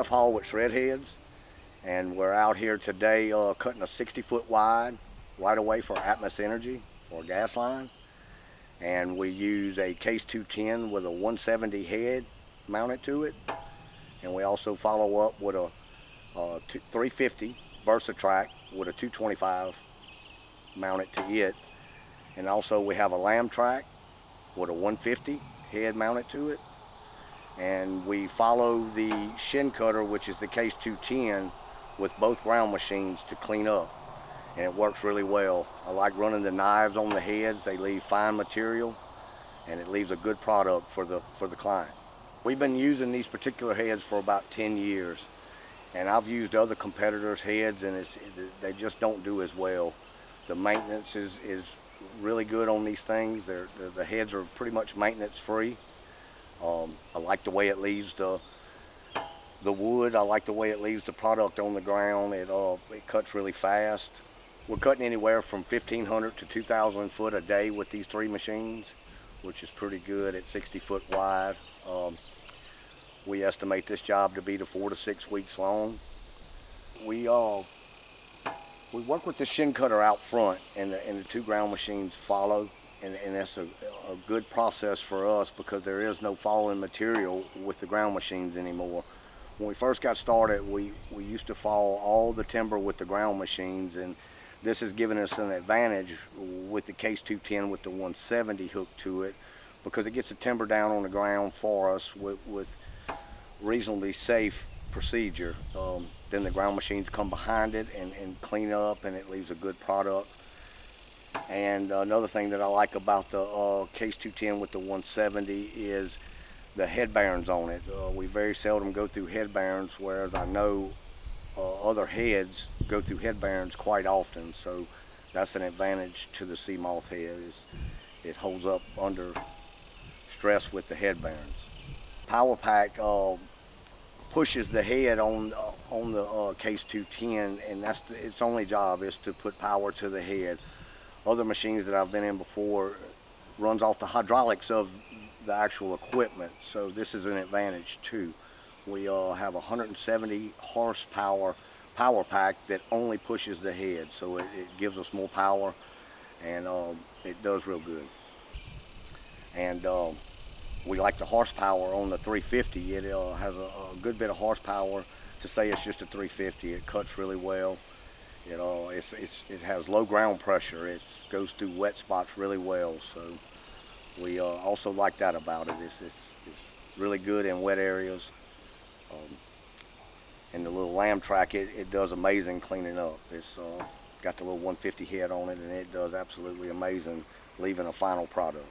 left haul with shred heads, and we're out here today cutting a 60-foot wide right away for Atmos Energy for a gas line. And we use a case 210 with a 170 head mounted to it. And we also follow up with a 350 Versatrac with a 225 mounted to it. And also we have a LAMTRAC with a 150 head mounted to it. And we follow the shin cutter, which is the case 210, with both ground machines to clean up. And it works really well. I like running the knives on the heads. They leave fine material, and it leaves a good product for the client. We've been using these particular heads for about 10 years, and I've used other competitors' heads, and they just don't do as well. The maintenance is really good on these things. The heads are pretty much maintenance free. I like the way it leaves the wood. I like the way it leaves the product on the ground. It cuts really fast. We're cutting anywhere from 1,500 to 2,000 foot a day with these three machines, which is pretty good at 60 foot wide. We estimate this job to be 4 to 6 weeks long. We work with the shin cutter out front, and the two ground machines follow, and that's a good process for us because there is no falling material with the ground machines anymore. When we first got started, we used to fall all the timber with the ground machines, and this has given us an advantage with the case 210 with the 170 hooked to it, because it gets the timber down on the ground for us with reasonably safe procedure. Then the ground machines come behind it and clean up, and it leaves a good product. And another thing that I like about the case 210 with the 170 is the head bearings on it. We very seldom go through head bearings, whereas I know other heads go through head bearings quite often. So that's an advantage to the CIMAF head. It holds up under stress with the head bearings. Power pack pushes the head on the case 210, and that's its only job is to put power to the head. Other machines that I've been in before runs off the hydraulics of the actual equipment, so this is an advantage too. We have a 170 horsepower power pack that only pushes the head, so it gives us more power, and it does real good. And we like the horsepower on the 350. It has a good bit of horsepower to say it's just a 350. It cuts really well. It has low ground pressure. It goes through wet spots really well. So we also like that about it. It's really good in wet areas. And the little LAMTRAC, it does amazing cleaning up. It's got the little 150 head on it, and it does absolutely amazing, leaving a final product.